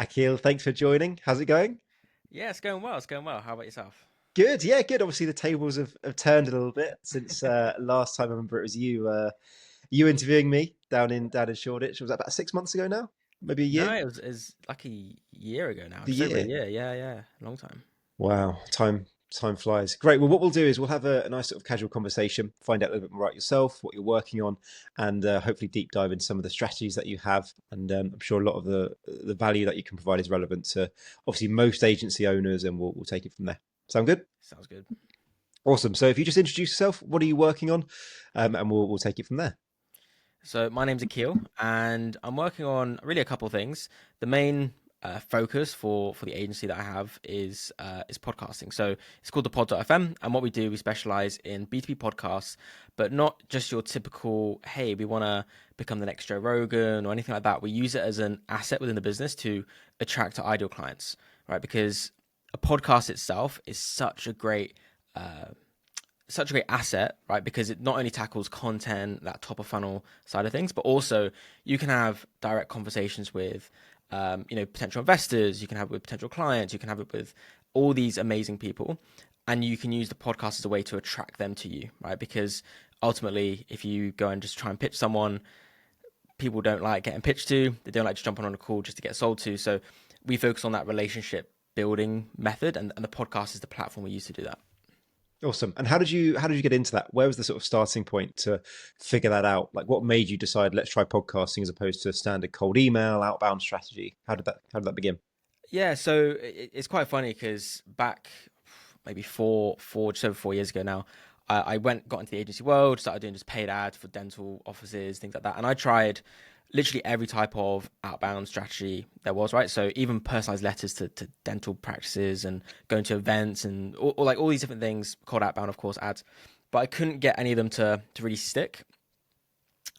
Aqil, thanks for joining. How's it going? Yeah, it's going well. It's going well. How about yourself? Good, yeah, good. Obviously, the tables have turned a little bit since last time. I remember it was you interviewing me down in Shoreditch. Was that about 6 months ago now? Maybe a No, year? it was like a year ago now, The just over a year. year. Yeah, yeah, long time. Wow, time flies. Great. Well, what we'll do is we'll have a nice sort of casual conversation, find out a little bit more about yourself, what you're working on, and hopefully deep dive into some of the strategies that you have. And I'm sure a lot of the value that you can provide is relevant to obviously most agency owners, and we'll take it from there. Sound good? Sounds good. Awesome. So if you just introduce yourself, what are you working on? And we'll take it from there. So my name's Akil, and I'm working on really a couple of things. The main focus for the agency that I have is podcasting. So it's called the Pod.fm, and what we do, we specialize in B2B podcasts, but not just your typical, hey, we want to become the next Joe Rogan or anything like that. We use it as an asset within the business to attract our ideal clients, right? Because a podcast itself is uh, such a great asset, right? Because it not only tackles content, that top of funnel side of things, but also you can have direct conversations with, potential investors. You can have it with potential clients. You can have it with all these amazing people, and you can use the podcast as a way to attract them to you, right? Because ultimately, if you go and just try and pitch someone, people don't like getting pitched to. They don't like just jumping on a call just to get sold to. So we focus on that relationship building method, and the podcast is the platform we use to do that. Awesome. And how did you get into that? Where was the sort of starting point to figure that out? Like what made you decide let's try podcasting as opposed to a standard cold email, outbound strategy? How did that begin? Yeah, so it's quite funny because back maybe just over 4 years ago now, I got into the agency world, started doing just paid ads for dental offices, things like that, and I tried literally every type of outbound strategy there was, right? So even personalized letters to dental practices and going to events and like all these different things called outbound, of course, ads, but I couldn't get any of them to really stick.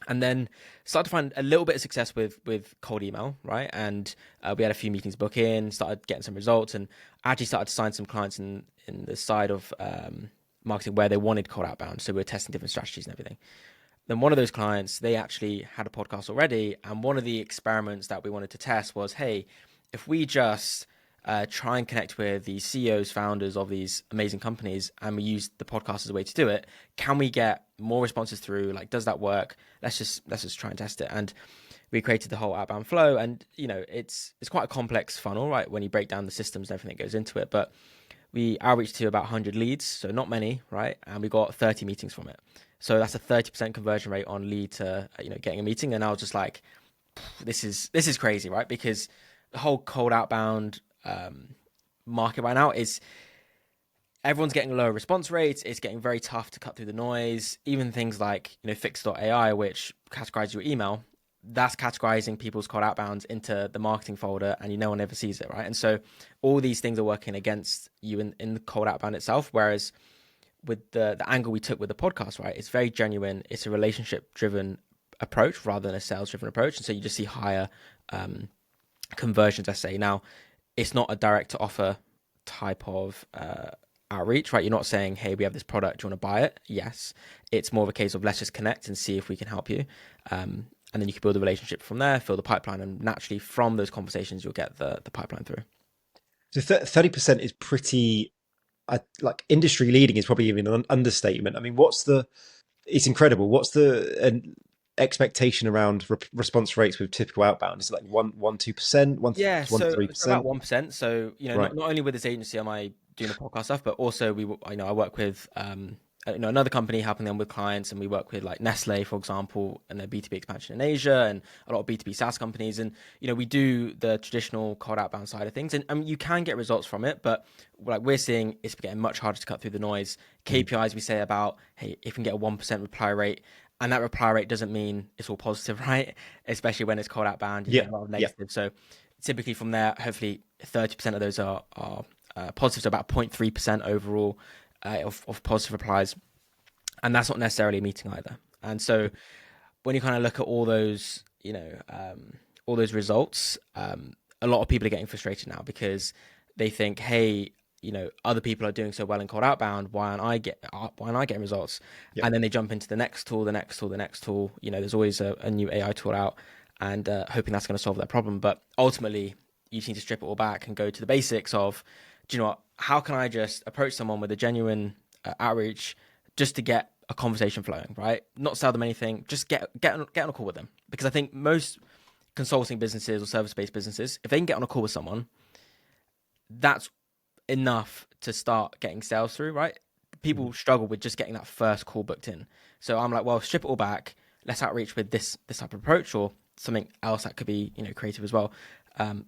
And then started to find a little bit of success with cold email, right? And we had a few meetings book in, started getting some results, and actually started to sign some clients in the side of marketing where they wanted cold outbound. So we were testing different strategies and everything. Then one of those clients, they actually had a podcast already, and one of the experiments that we wanted to test was, hey, if we just try and connect with the CEOs, founders of these amazing companies, and we use the podcast as a way to do it, can we get more responses through? Like, does that work? Let's just try and test it. And we created the whole outbound flow, and it's quite a complex funnel, right? When you break down the systems and everything that goes into it, but we outreached to about 100 leads, so not many, right? And we got 30 meetings from it. So that's a 30% conversion rate on lead to getting a meeting. And I was just like, this is crazy, right? Because the whole cold outbound market right now is everyone's getting lower response rates. It's getting very tough to cut through the noise. Even things like Fix.ai, which categorizes your email, that's categorizing people's cold outbounds into the marketing folder, and no one ever sees it, right? And so all these things are working against you in the cold outbound itself. Whereas with the angle we took with the podcast, right, it's very genuine. It's a relationship driven approach rather than a sales driven approach, and so you just see higher conversions. I say now, it's not a direct to offer type of outreach, right? You're not saying, hey, we have this product, do you want to buy it? Yes. It's more of a case of let's just connect and see if we can help you. And then you can build a relationship from there, fill the pipeline, and naturally from those conversations, you'll get the pipeline through. So 30% is pretty like industry leading is probably even an understatement. I mean, it's incredible. What's the expectation around response rates with typical outbound? Is it like 1%, 2%, Yeah, one to so it's about 3%? 1%. So Right. not only with this agency am I doing the podcast stuff, but also I work with another company helping them with clients, and we work with like Nestle, for example, and their B2B expansion in Asia, and a lot of B2B SaaS companies, and we do the traditional cold outbound side of things, and you can get results from it, but like we're seeing, it's getting much harder to cut through the noise. Mm. KPIs we say about, hey, if we can get a 1% reply rate. And that reply rate doesn't mean it's all positive, right? Especially when it's cold outbound, you Yeah. get a lot of Yeah. negative. So typically from there, hopefully 30% of those are positive, so about 0.3% overall of positive replies. And that's not necessarily a meeting either. And so when you kind of look at all those results, a lot of people are getting frustrated now because they think, hey, other people are doing so well in cold outbound. Why aren't I getting results? Yeah. And then they jump into the next tool, the next tool, the next tool. There's always a new AI tool out, and hoping that's going to solve that problem. But ultimately, you just need to strip it all back and go to the basics of, do you know what, how can I just approach someone with a genuine outreach just to get a conversation flowing, right? Not sell them anything, just get on a call with them. Because I think most consulting businesses or service-based businesses, if they can get on a call with someone, that's enough to start getting sales through, right? People struggle with just getting that first call booked in. So I'm like, well, strip it all back. Let's outreach with this type of approach, or something else that could be, creative as well.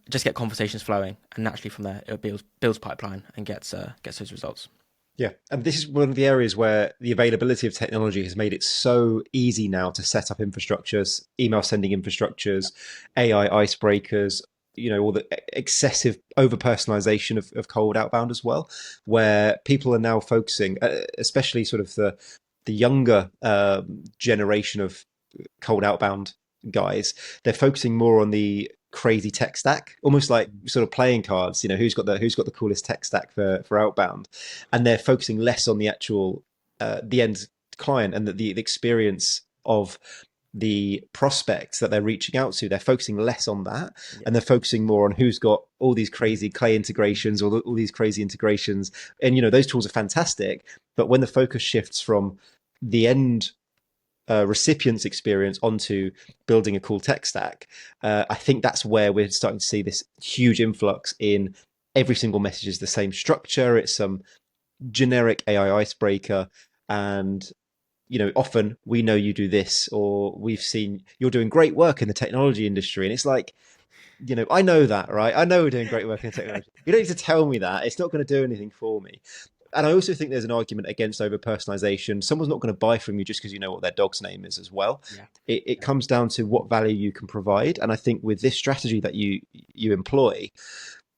Just get conversations flowing, and naturally from there it builds pipeline and gets those results. Yeah, and this is one of the areas where the availability of technology has made it so easy now to set up infrastructures, email sending infrastructures, AI icebreakers, all the excessive over personalization of cold outbound as well, where people are now focusing, especially sort of the younger generation of cold outbound guys, they're focusing more on the crazy tech stack, almost like sort of playing cards. Who's got the coolest tech stack for outbound, and they're focusing less on the actual the end client and the experience of the prospects that they're reaching out to. They're focusing less on that, and they're focusing more on who's got all these crazy clay integrations or all these crazy integrations. And those tools are fantastic, but when the focus shifts from the end recipient's experience onto building a cool tech stack, I think that's where we're starting to see this huge influx in every single message is the same structure. It's some generic AI icebreaker, and often we know you do this, or we've seen you're doing great work in the technology industry, and it's like, I know that, right? I know we're doing great work in the technology. You don't need to tell me that. It's not going to do anything for me. And I also think there's an argument against over personalization. Someone's not going to buy from you just because you know what their dog's name is as well. Yeah. It comes down to what value you can provide. And I think with this strategy that you employ,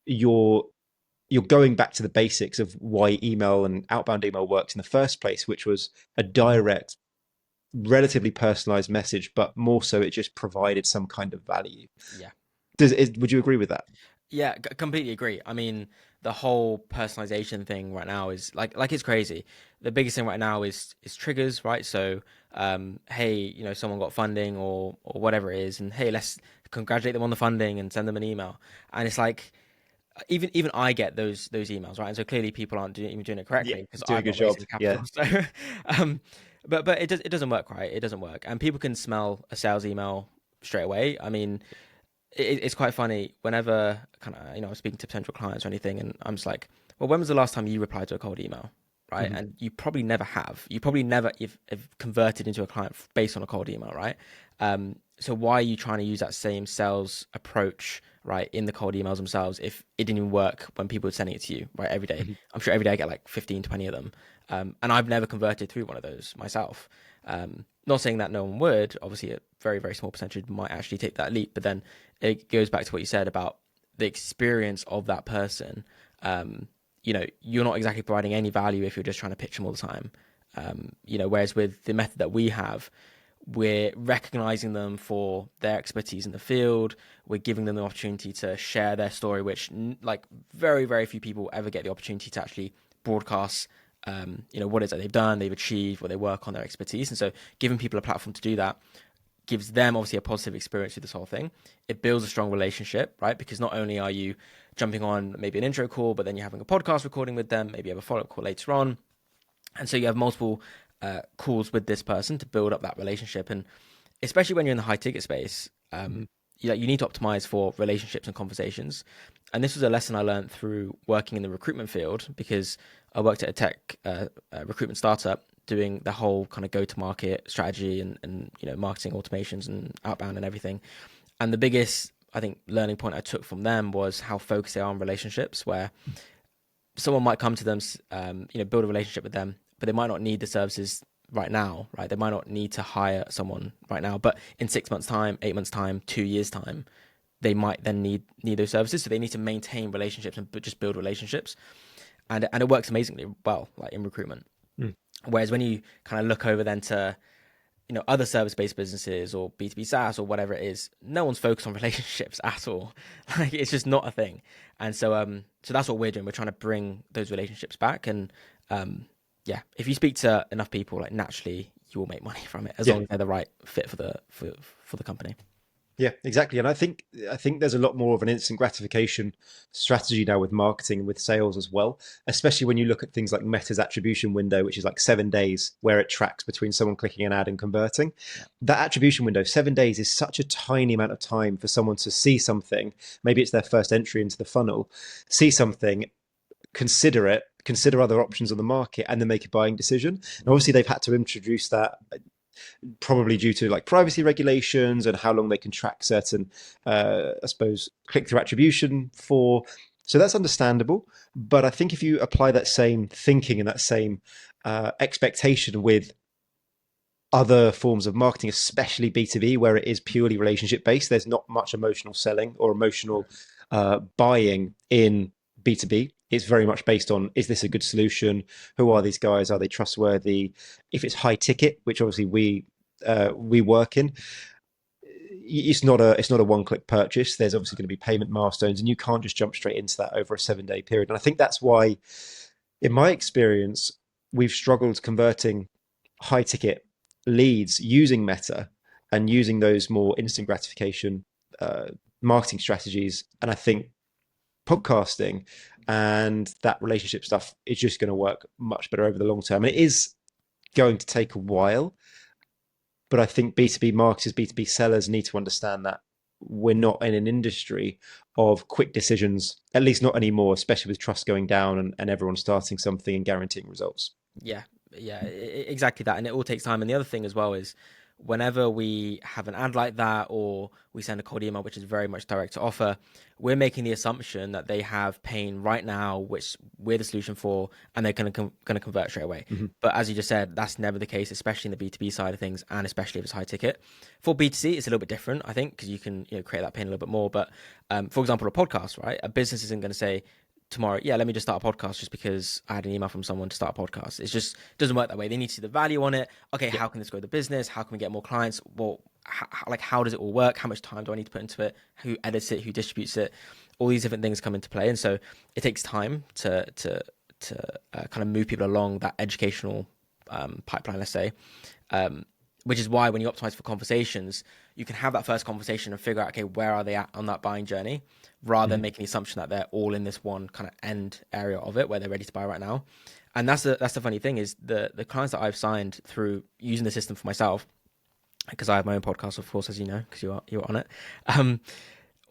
you're going back to the basics of why email and outbound email works in the first place, which was a direct, relatively personalized message, but more so it just provided some kind of value. Yeah. Would you agree with that? Yeah, completely agree. I mean, the whole personalization thing right now is like it's crazy. The biggest thing right now is triggers, right? So, hey, someone got funding or whatever it is, and hey, let's congratulate them on the funding and send them an email. And it's like, even I get those emails, right? And so clearly people aren't doing it correctly because Doing a I'm good not job. raising the capital. Yeah. So, but it doesn't work, right? It doesn't work, and people can smell a sales email straight away. I mean, it's quite funny whenever kind of I'm speaking to potential clients or anything, and I'm just like, well, when was the last time you replied to a cold email, right? And you probably never have. You probably never have converted into a client based on a cold email, right? So why are you trying to use that same sales approach, right, in the cold emails themselves if it didn't even work when people were sending it to you, right, every day? I'm sure every day I get like 15, 20 of them, and I've never converted through one of those myself. Not saying that no one would. Obviously, a very, very small percentage might actually take that leap. But then it goes back to what you said about the experience of that person. You're not exactly providing any value if you're just trying to pitch them all the time. Whereas with the method that we have, we're recognizing them for their expertise in the field. We're giving them the opportunity to share their story, which like very, very few people ever get the opportunity to actually broadcast what it is that they've done, they've achieved, what they work on, their expertise. And so giving people a platform to do that gives them obviously a positive experience with this whole thing. It builds a strong relationship, right? Because not only are you jumping on maybe an intro call, but then you're having a podcast recording with them, maybe you have a follow-up call later on. And so you have multiple calls with this person to build up that relationship. And especially when you're in the high ticket space, you need to optimize for relationships and conversations. And this was a lesson I learned through working in the recruitment field, because I worked at a tech recruitment startup doing the whole kind of go-to-market strategy and marketing automations and outbound and everything. And the biggest, I think, learning point I took from them was how focused they are on relationships, where someone might come to them, build a relationship with them, but they might not need the services right now, right? They might not need to hire someone right now, but in 6 months' time, 8 months' time, 2 years' time, they might then need those services. So they need to maintain relationships and just build relationships. And it works amazingly well, like in recruitment. Whereas when you kind of look over then to, other service-based businesses or B2B SaaS or whatever it is, no one's focused on relationships at all. Like, it's just not a thing. And so that's what we're doing. We're trying to bring those relationships back. And if you speak to enough people, like naturally you will make money from it as long as they're the right fit for the company. Yeah, exactly. And I think there's a lot more of an instant gratification strategy now with marketing and with sales as well, especially when you look at things like Meta's attribution window, which is like 7 days where it tracks between someone clicking an ad and converting. Yeah. That attribution window, 7 days, is such a tiny amount of time for someone to see something. Maybe it's their first entry into the funnel, see something, consider it, consider other options on the market, and then make a buying decision. And obviously, they've had to introduce that probably due to like privacy regulations and how long they can track certain, I suppose, click through attribution for. So that's understandable. But I think if you apply that same thinking and that same expectation with other forms of marketing, especially B2B, where it is purely relationship based, there's not much emotional selling or emotional buying in B2B. It's very much based on, is this a good solution? Who are these guys? Are they trustworthy? If it's high ticket, which obviously we work in, it's not a one click purchase. There's obviously going to be payment milestones, and you can't just jump straight into that over a 7 day period. And I think that's why, in my experience, we've struggled converting high ticket leads using Meta and using those more instant gratification uh, marketing strategies. And I think podcasting and that relationship stuff is just going to work much better over the long term. And it is going to take a while, but I think B2B marketers, B2B sellers need to understand that we're not in an industry of quick decisions, at least not anymore, especially with trust going down and everyone starting something and guaranteeing results. Yeah, yeah, exactly that. And it all takes time. And the other thing as well is whenever we have an ad like that or we send a cold email, which is very much direct to offer, we're making the assumption that they have pain right now, which we're the solution for, and they're going to convert straight away. Mm-hmm. But as you just said, that's never the case, especially in the B2B side of things, and especially if it's high ticket. For B2C, it's a little bit different, I think, because you can create that pain a little bit more. But for example, a podcast, right? A business isn't going to say, tomorrow, yeah, let me just start a podcast just because I had an email from someone to start a podcast. It's just, it doesn't work that way. They need to see the value on it. Okay, Yeah. how can this grow the business? How can we get more clients? Well, how does it all work? How much time do I need to put into it? Who edits it? Who distributes it? All these different things come into play, and so it takes time to kind of move people along that educational pipeline, let's say. Which is why when you optimize for conversations, you can have that first conversation and figure out, okay, where are they at on that buying journey, rather than Mm-hmm. making the assumption that they're all in this one kind of end area of it where they're ready to buy right now. And that's the funny thing is the clients that I've signed through using the system for myself, because I have my own podcast, of course, as you know, because you're on it. Um,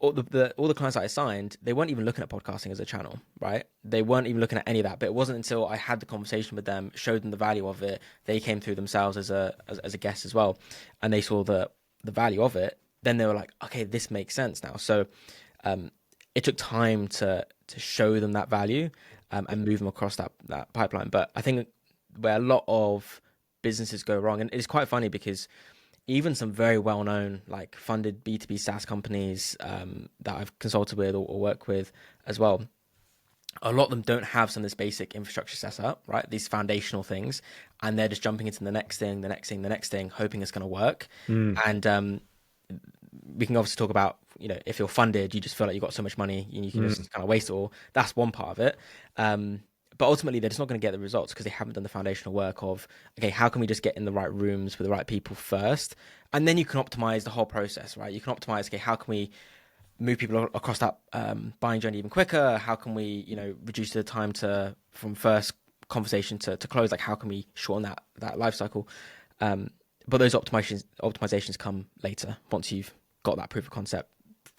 all the clients that I signed, they weren't even looking at podcasting as a channel, right? They weren't even looking at any of that. But it wasn't until I had the conversation with them, showed them the value of it, they came through themselves as a guest as well, and they saw the value of it. Then they were like, okay, this makes sense now. So it took time to show them that value and move them across that pipeline. But I think where a lot of businesses go wrong, and it's quite funny because even some very well-known like funded B2B SaaS companies that I've consulted with or work with as well, a lot of them don't have some of this basic infrastructure set up, right? These foundational things, and they're just jumping into the next thing, the next thing, the next thing, hoping it's going to work. Mm. And we can obviously talk about, if you're funded, you just feel like you've got so much money and you can Mm. just kind of waste it all. That's one part of it. But ultimately, they're just not going to get the results because they haven't done the foundational work of, okay, how can we just get in the right rooms with the right people first? And then you can optimize the whole process, right? You can optimize, okay, how can we move people across that buying journey even quicker? How can we, reduce the time from first conversation to close? Like, how can we shorten that life cycle? But those optimizations come later once you've got that proof of concept,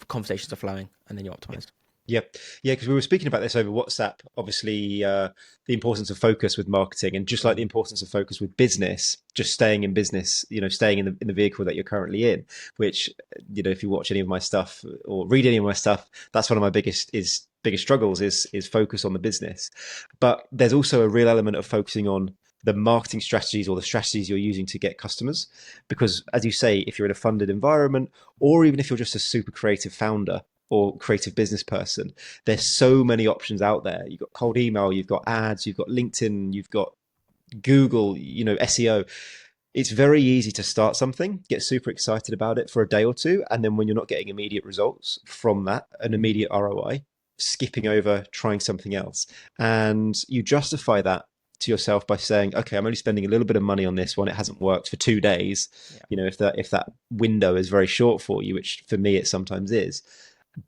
conversations are flowing, and then you optimize. Yeah, yeah, because we were speaking about this over WhatsApp. Obviously, the importance of focus with marketing, and just like the importance of focus with business, just staying in business, staying in the vehicle that you're currently in. Which, if you watch any of my stuff or read any of my stuff, that's one of my biggest struggles is focus on the business. But there's also a real element of focusing on the marketing strategies or the strategies you're using to get customers, because as you say, if you're in a funded environment, or even if you're just a super creative founder or creative business person, there's so many options out there. You've got cold email, you've got ads, you've got LinkedIn, you've got Google, SEO. It's very easy to start something, get super excited about it for a day or two, and then when you're not getting immediate results from that, an immediate ROI, skipping over, trying something else. And you justify that to yourself by saying, okay, I'm only spending a little bit of money on this one. It hasn't worked for 2 days. Yeah. If that window is very short for you, which for me it sometimes is.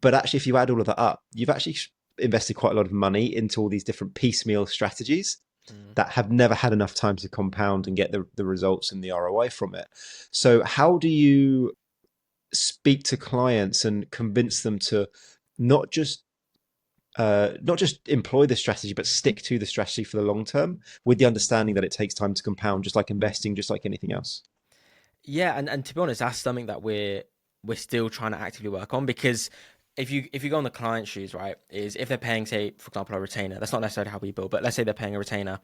But actually, if you add all of that up, you've actually invested quite a lot of money into all these different piecemeal strategies that have never had enough time to compound and get the results and the ROI from it. So how do you speak to clients and convince them to not just employ the strategy, but stick to the strategy for the long term, with the understanding that it takes time to compound, just like investing, just like anything else? Yeah, and to be honest, that's something that we're still trying to actively work on, because if you go on the client shoes, right, is if they're paying, say, for example, a retainer, that's not necessarily how we build, but let's say they're paying a retainer.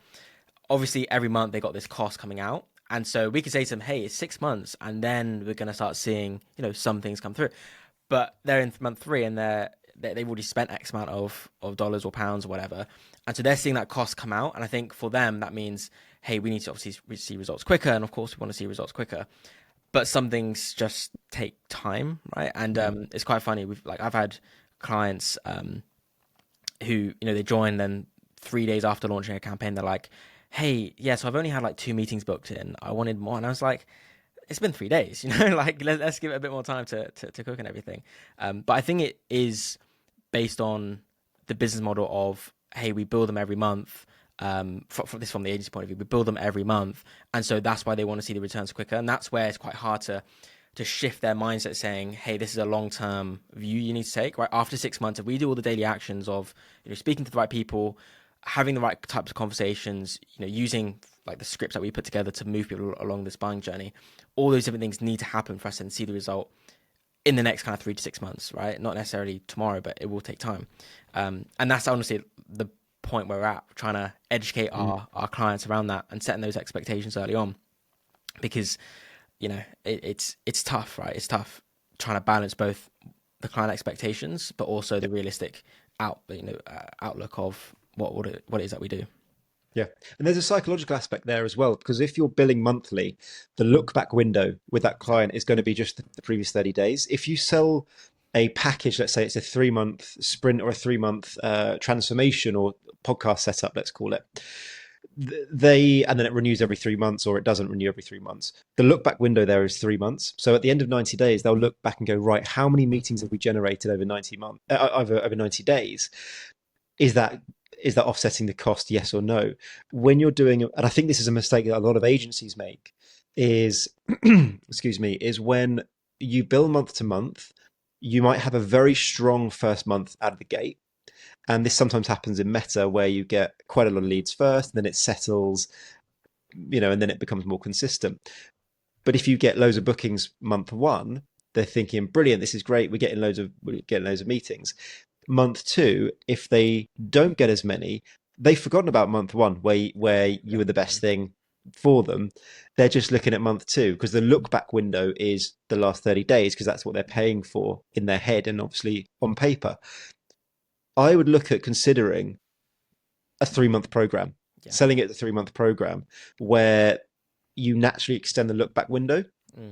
Obviously, every month they got this cost coming out. And so we could say to them, hey, it's 6 months, and then we're going to start seeing, some things come through. But they're in month 3, and they've already spent X amount of dollars or pounds or whatever. And so they're seeing that cost come out. And I think for them, that means, hey, we need to obviously see results quicker. And of course, we want to see results quicker. But some things just take time, right? And it's quite funny. I've had clients who, they join, then 3 days after launching a campaign, they're like, hey, yeah, so I've only had like 2 meetings booked in. I wanted more. And I was like, it's been 3 days, like let's give it a bit more time to cook and everything. But I think it is based on the business model of, hey, we build them every month. From the agency point of view, we build them every month. And so that's why they want to see the returns quicker. And that's where it's quite hard to shift their mindset, saying, hey, this is a long-term view you need to take, right? After 6 months, if we do all the daily actions of, speaking to the right people, having the right types of conversations, using like the scripts that we put together to move people along this buying journey, all those different things need to happen for us to see the result in the next kind of 3 to 6 months, right? Not necessarily tomorrow, but it will take time. And that's honestly the point where we're at, trying to educate our clients around that and setting those expectations early on, because, it's tough, right? It's tough trying to balance both the client expectations, but also the realistic outlook of what it is that we do. Yeah. And there's a psychological aspect there as well, because if you're billing monthly, the look back window with that client is going to be just the previous 30 days. If you sell a package, let's say it's a 3-month sprint or a 3-month transformation or podcast setup, let's call it, and then it renews every 3 months, or it doesn't renew every 3 months. The look back window there is 3 months. So at the end of 90 days, they'll look back and go, right, how many meetings have we generated over 90 months, over 90 days? Is that offsetting the cost, yes or no? When you're doing, and I think this is a mistake that a lot of agencies make, is excuse me, is when you bill month to month, you might have a very strong first month out of the gate. And this sometimes happens in Meta, where you get quite a lot of leads first, and then it settles, and then it becomes more consistent. But if you get loads of bookings month 1, they're thinking, brilliant, this is great, we're getting loads of meetings. Month 2, if they don't get as many, they've forgotten about month 1, where you were the best thing for them. They're just looking at month 2, because the look back window is the last 30 days, because that's what they're paying for in their head and obviously on paper. I would look at considering a 3-month program, selling it as a 3-month program, where you naturally extend the look back window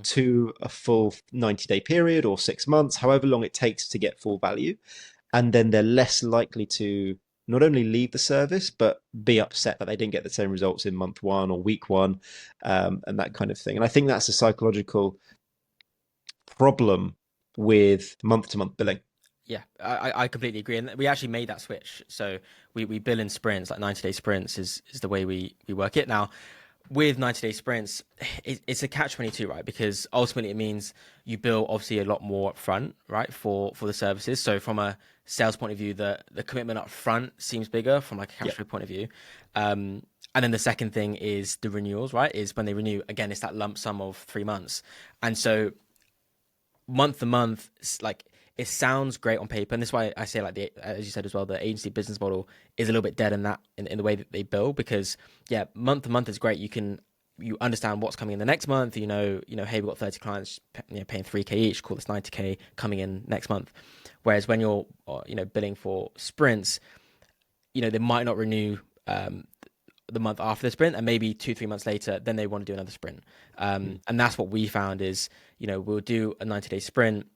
to a full 90-day period or 6 months, however long it takes to get full value. And then they're less likely to not only leave the service, but be upset that they didn't get the same results in month 1 or week 1, and that kind of thing. And I think that's a psychological problem with month-to-month billing. Yeah, I completely agree. And we actually made that switch. So we bill in sprints, like 90-day sprints is the way we work it. Now, with 90-day sprints, it's a catch-22, right? Because ultimately it means you bill obviously a lot more upfront, right, for the services. So from a sales point of view, the commitment up front seems bigger from like a cash flow point of view. And then the second thing is the renewals, right? Is when they renew, again, it's that lump sum of 3 months. And so month to month, like, it sounds great on paper, and this is why I say, like, as you said as well, the agency business model is a little bit dead in that in the way that they bill, because month to month is great. You understand what's coming in the next month. Hey, we've got 30 clients, paying 3K each. Call this 90K coming in next month. Whereas when you're billing for sprints, they might not renew the month after the sprint, and maybe 2-3 months later, then they want to do another sprint. And that's what we found is, we'll do a 90-day sprint.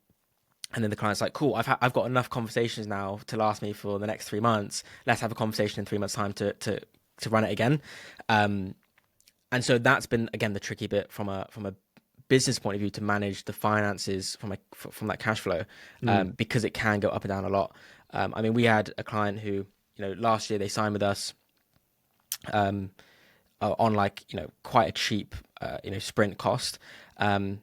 And then the client's like, cool, I've got enough conversations now to last me for the next 3 months. Let's have a conversation in 3 months' time to to run it again. And so that's been, again, the tricky bit from a business point of view, to manage the finances from that cash flow, because it can go up and down a lot. I mean, we had a client who, last year they signed with us on quite a cheap sprint cost, and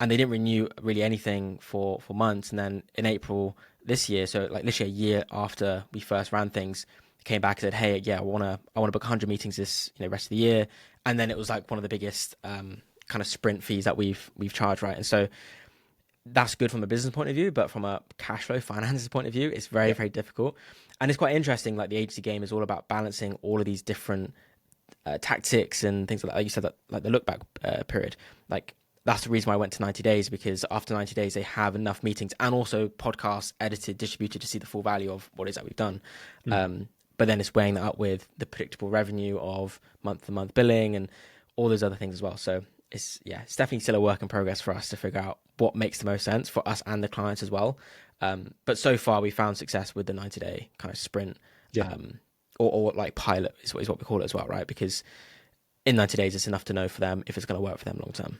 they didn't renew really anything for months. And then in April this year, so like literally a year after we first ran things, came back and said, hey, yeah, I want to book 100 meetings this rest of the year. And then it was like one of the biggest kind of sprint fees that we've charged, right? And so that's good from a business point of view, but from a cash flow finances point of view, it's very, very difficult. And it's quite interesting. Like, the agency game is all about balancing all of these different tactics and things like that. Like you said, that like the look back period, like that's the reason why I went to 90 days, because after 90 days, they have enough meetings and also podcasts edited, distributed, to see the full value of what it is that we've done. But then it's weighing that up with the predictable revenue of month-to-month billing and all those other things as well. So it's definitely still a work in progress for us to figure out what makes the most sense for us and the clients as well. But so far we found success with the 90-day kind of sprint, or like pilot is what we call it as well, right? Because in 90 days, it's enough to know for them if it's going to work for them long term.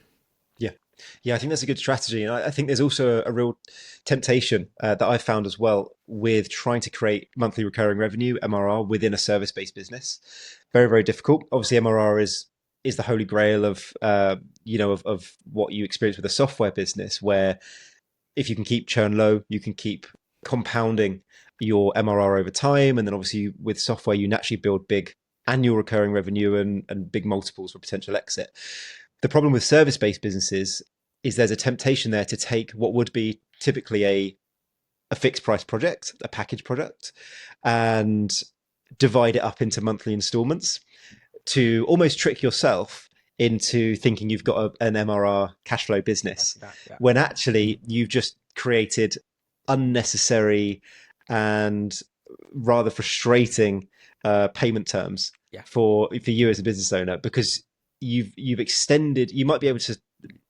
Yeah, I think that's a good strategy. And I think there's also a real temptation that I've found as well with trying to create monthly recurring revenue, MRR, within a service-based business. Very, very difficult. Obviously, MRR is the holy grail of of what you experience with a software business, where if you can keep churn low, you can keep compounding your MRR over time. And then obviously with software, you naturally build big annual recurring revenue and big multiples for potential exit. The problem with service-based businesses is there's a temptation there to take what would be typically a fixed price project, a package product, and divide it up into monthly installments to almost trick yourself into thinking you've got an MRR cash flow business, when actually you've just created unnecessary and rather frustrating payment terms for you as a business owner, because you've extended. You might be able to,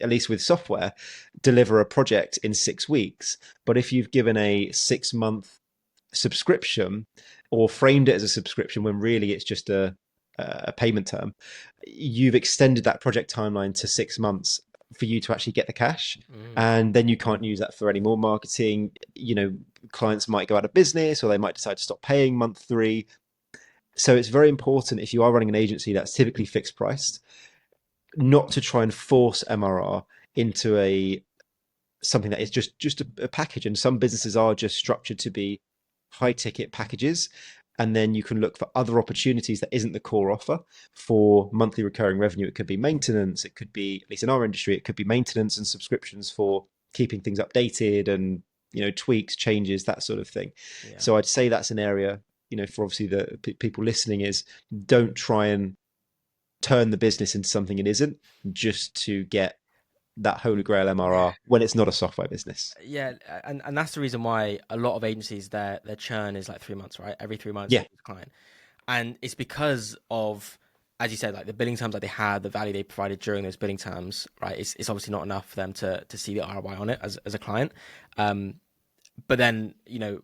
at least with software, deliver a project in 6 weeks, but if you've given a 6-month subscription or framed it as a subscription when really it's just a payment term, you've extended that project timeline to 6 months for you to actually get the cash. And then you can't use that for any more marketing. Clients might go out of business, or they might decide to stop paying month 3. So it's very important, if you are running an agency that's typically fixed priced, not to try and force MRR into something that is just a package. And some businesses are just structured to be high ticket packages, and then you can look for other opportunities that isn't the core offer for monthly recurring revenue. It could be maintenance, it could be, at least in our industry, it could be maintenance and subscriptions for keeping things updated and tweaks, changes, that sort of thing. So I'd say that's an area, for obviously the people listening, is don't try and turn the business into something it isn't, just to get that holy grail MRR when it's not a software business. And that's the reason why a lot of agencies, their churn is like 3 months, right? Every 3 months, client, and it's because of, as you said, like the billing terms that they had, the value they provided during those billing terms, right? It's obviously not enough for them to see the ROI on it as a client. But then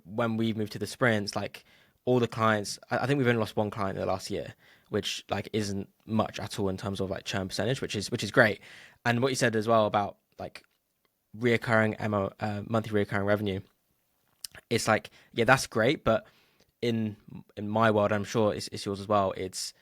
when we moved to the sprints, like all the clients, I think we've only lost one client in the last year, which like isn't much at all in terms of like churn percentage, which is great. And what you said as well about like monthly reoccurring revenue, it's like, that's great, but in my world, I'm sure it's yours as well, it's,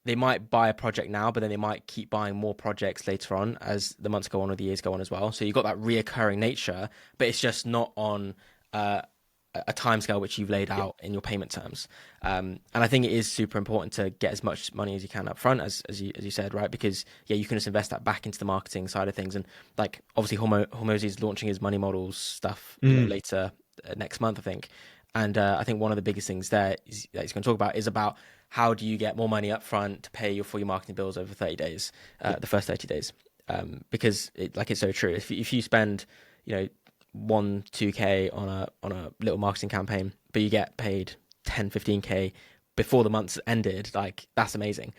they might buy a project now, but then they might keep buying more projects later on as the months go on or the years go on as well. So you've got that reoccurring nature, but it's just not on a timescale which you've laid out in your payment terms. And I think it is super important to get as much money as you can up front, as you said, right? Because you can just invest that back into the marketing side of things. And like obviously Hormozy is launching his money models stuff later next month, I think. And I think one of the biggest things that he's going to talk about is about how do you get more money up front to pay for your marketing bills over 30 days, the first 30 days. Because it's so true. If you spend, 2K on a little marketing campaign, but you get paid 10-15K before the month's ended, like that's amazing.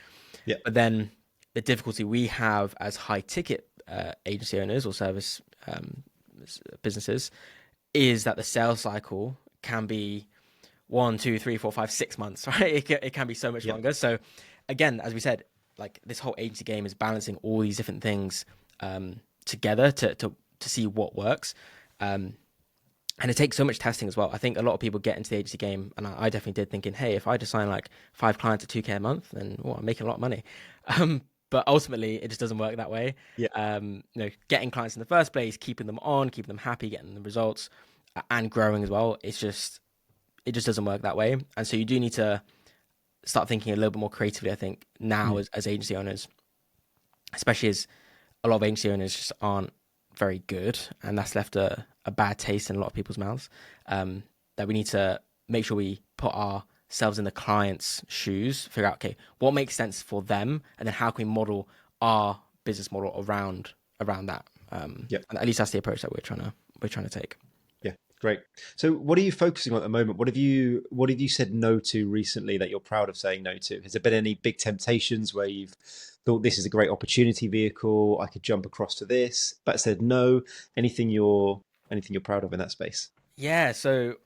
But then the difficulty we have as high ticket agency owners or service businesses is that the sales cycle can be 1, 2, 3, 4, 5, 6 months, right? It can be so much Yeah. longer. So again, as we said, like this whole agency game is balancing all these different things together to see what works. And it takes so much testing as well. I think a lot of people get into the agency game, and I definitely did, thinking, hey, if I just sign like 5 clients at 2K a month, then I'm making a lot of money. But ultimately, it just doesn't work that way. Yeah. Getting clients in the first place, keeping them on, keeping them happy, getting the results, and growing as well. It just doesn't work that way. And so you do need to start thinking a little bit more creatively, I think, now Mm. as agency owners, especially as a lot of agency owners just aren't very good, and that's left a bad taste in a lot of people's mouths. That we need to make sure we put ourselves in the client's shoes, figure out, okay, what makes sense for them, and then how can we model our business model around that. And Yeah. at least that's the approach that we're trying to take. Yeah. Great. So what are you focusing on at the moment? What have you said no to recently that you're proud of saying no to? Has there been any big temptations where you've thought this is a great opportunity vehicle, I could jump across to this, but said no? Anything you're proud of in that space? Yeah, so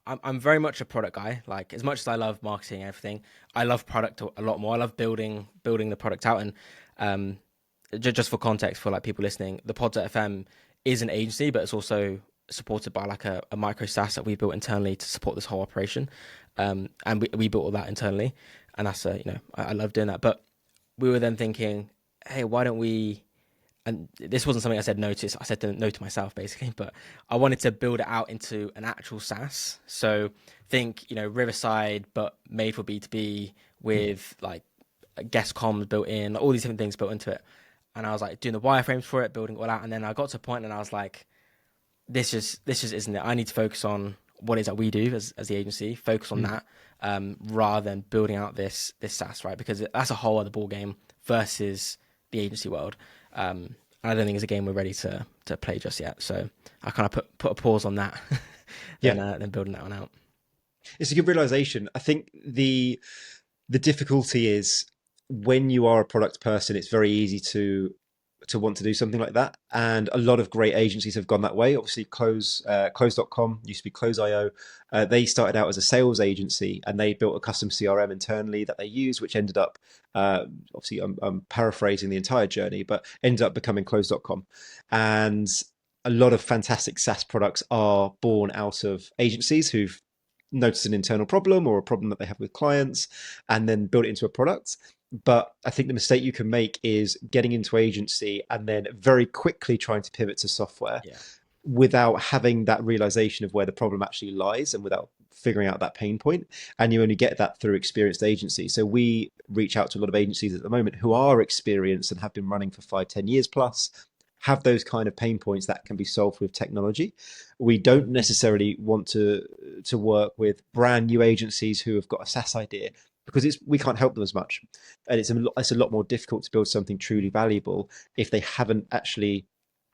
I'm very much a product guy. Like as much as I love marketing and everything, I love product a lot more. I love building the product out. And just for context, for like people listening, the Pods.fm is an agency, but it's also supported by like a micro SaaS that we built internally to support this whole operation. And we built all that internally, and that's I love doing that. But we were then thinking, hey, why don't we? And this wasn't something I said no to. I said no to myself basically, but I wanted to build it out into an actual SaaS. So think, Riverside, but made for B2B with like guest comms built in, like all these different things built into it. And I was like doing the wireframes for it, building it all out. And then I got to a point and I was like, this just isn't it. I need to focus on what it is that we do as the agency, focus on Mm. that, rather than building out this SaaS, right? Because that's a whole other ball game versus the agency world. And I don't think it's a game we're ready to play just yet. So I kind of put a pause on that, Yeah. then building that one out. It's a good realization. I think the difficulty is when you are a product person, it's very easy to want to do something like that. And a lot of great agencies have gone that way. Obviously, Close.com used to be Close.io. They started out as a sales agency and they built a custom CRM internally that they use, which ended up, obviously, I'm paraphrasing the entire journey, but ended up becoming Close.com. And a lot of fantastic SaaS products are born out of agencies who've noticed an internal problem or a problem that they have with clients and then build it into a product. But I think the mistake you can make is getting into agency and then very quickly trying to pivot to software Yeah. without having that realization of where the problem actually lies and without figuring out that pain point. And you only get that through experienced agencies. So we reach out to a lot of agencies at the moment who are experienced and have been running for 5, 10 years plus, have those kind of pain points that can be solved with technology. We don't necessarily want to work with brand new agencies who have got a SaaS idea because we can't help them as much, and it's a lot more difficult to build something truly valuable if they haven't actually,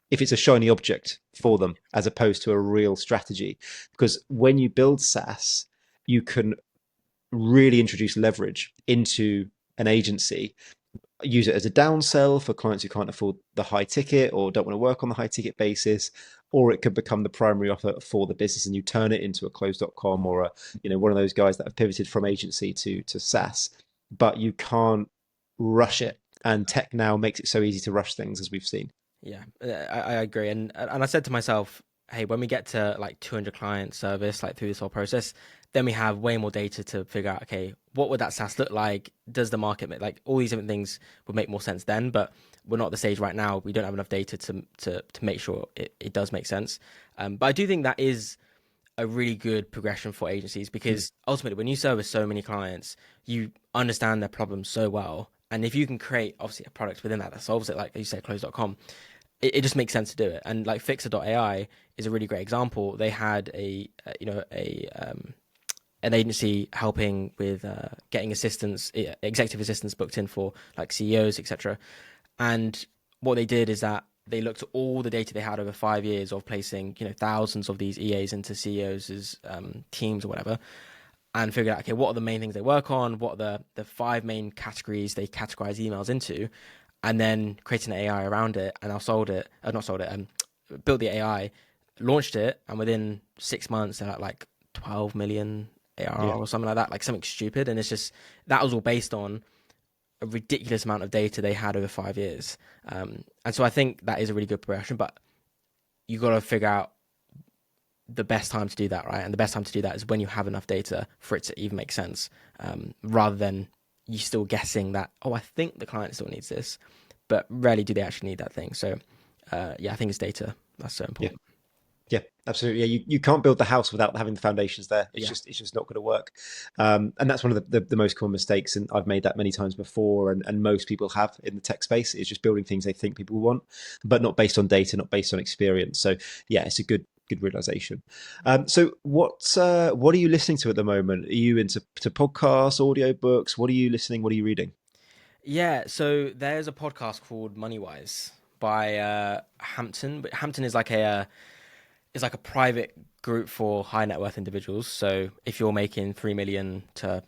if it's a shiny object for them as opposed to a real strategy. Because when you build SaaS, you can really introduce leverage into an agency, use it as a downsell for clients who can't afford the high ticket or don't want to work on the high ticket basis, or it could become the primary offer for the business and you turn it into a Close.com or one of those guys that have pivoted from agency to SaaS. But you can't rush it, and tech now makes it so easy to rush things, as we've seen. Yeah, I agree. And I said to myself, hey, when we get to like 200 client service, like through this whole process, then we have way more data to figure out, okay, what would that SaaS look like? Does the market make, like all these different things would make more sense then? But we're not at the stage right now. We don't have enough data to make sure it does make sense. But I do think that is a really good progression for agencies Mm. because ultimately, when you service so many clients, you understand their problems so well. And if you can create obviously a product within that solves it, like you say, Close.com, it just makes sense to do it. And like Fixer.ai is a really great example. They had an agency helping with getting executive assistants booked in for like CEOs, etc. And what they did is that they looked at all the data they had over 5 years of placing thousands of these EAs into CEOs' teams or whatever, and figured out, okay, what are the main things they work on, what are the 5 main categories they categorize emails into, and then creating an AI around it. And I built the AI, launched it, and within 6 months they're at like 12 million ARR Yeah. or something like that, like something stupid. And it's just that was all based on a ridiculous amount of data they had over 5 years. And so I think that is a really good progression, but you got to figure out the best time to do that, right? And the best time to do that is when you have enough data for it to even make sense, rather than you still guessing that, oh, I think the client still needs this, but rarely do they actually need that thing. So yeah, I think it's data. That's so Yeah. important. Yeah, absolutely. Yeah, you can't build the house without having the foundations there. Yeah. It's just not going to work. And that's one of the most common mistakes. And I've made that many times before. And most people have in the tech space is just building things they think people want, but not based on data, not based on experience. So yeah, it's a good realization. So what are you listening to at the moment? Are you into podcasts, audiobooks? What are you listening? What are you reading? Yeah, so there's a podcast called MoneyWise by Hampton. But Hampton is like a private group for high net worth individuals. So if you're making 3 million to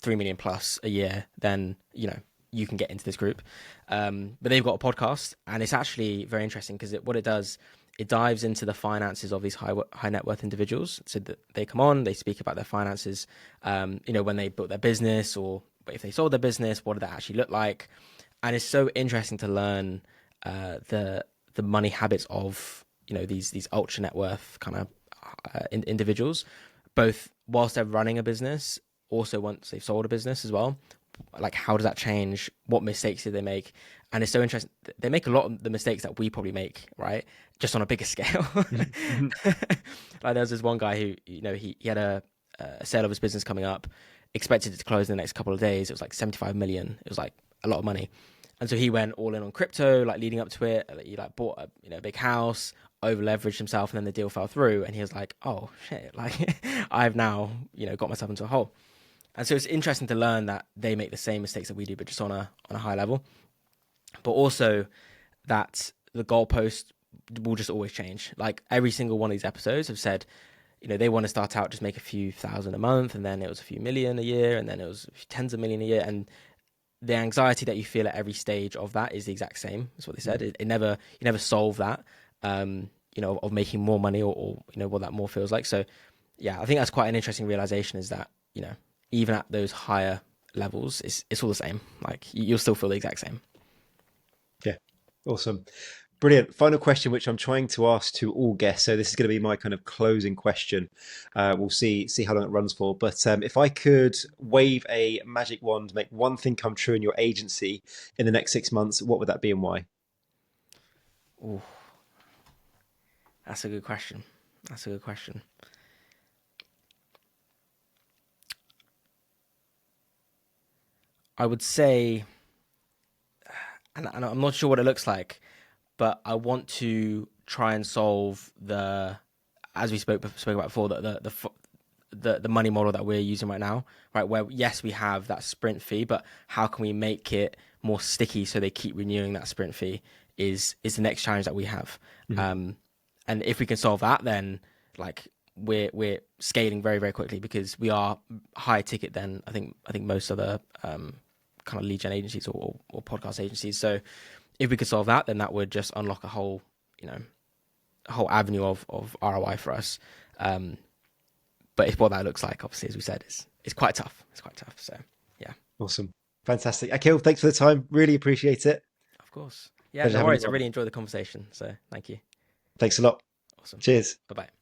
3 million plus a year, then you can get into this group. But they've got a podcast, and it's actually very interesting because what it does, it dives into the finances of these high net worth individuals. So that they come on, they speak about their finances, when they built their business, or if they sold their business, what did that actually look like? And it's so interesting to learn the money habits of these ultra net worth kind of individuals, both whilst they're running a business, also once they've sold a business as well. Like, how does that change? What mistakes did they make? And it's so interesting. They make a lot of the mistakes that we probably make, right? Just on a bigger scale. Mhm. Like, there was this one guy who, he had a sale of his business coming up, expected it to close in the next couple of days. It was like 75 million. It was like a lot of money. And so he went all in on crypto, like leading up to it. He like bought a big house, over leveraged himself, and then the deal fell through. And he was like, "Oh shit! Like I've now got myself into a hole." And so it's interesting to learn that they make the same mistakes that we do, but just on a high level. But also that the goalpost will just always change. Like, every single one of these episodes have said, they want to start out just make a few thousand a month, and then it was a few million a year, and then it was tens of million a year, and the anxiety that you feel at every stage of that is the exact same. That's what they said. You never solve that, of making more money, or what that more feels like. So yeah, I think that's quite an interesting realization, is that, even at those higher levels, it's all the same. Like, you'll still feel the exact same. Yeah, awesome. Brilliant. Final question, which I'm trying to ask to all guests. So this is going to be my kind of closing question. We'll see how long it runs for. But if I could wave a magic wand, make one thing come true in your agency in the next 6 months, what would that be and why? Ooh, that's a good question. That's a good question. I would say, and I'm not sure what it looks like, but I want to try and solve as we spoke about before, the money model that we're using right now, right? Where, yes, we have that sprint fee, but how can we make it more sticky so they keep renewing that sprint fee is the next challenge that we have. Mhm. And if we can solve that, then like we're scaling very, very quickly, because we are higher ticket than I think most other kind of lead gen agencies, or podcast agencies. So if we could solve that, then that would just unlock a whole avenue of ROI for us. But if what that looks like, obviously, as we said, is quite tough. It's quite tough. So yeah, Awesome. Fantastic. Akhil, thanks for the time. Really appreciate it. of course. Yeah, Pleasure no having worries. I you on. really enjoyed the conversation. So thank you. Thanks a lot. Awesome. Cheers. Bye bye.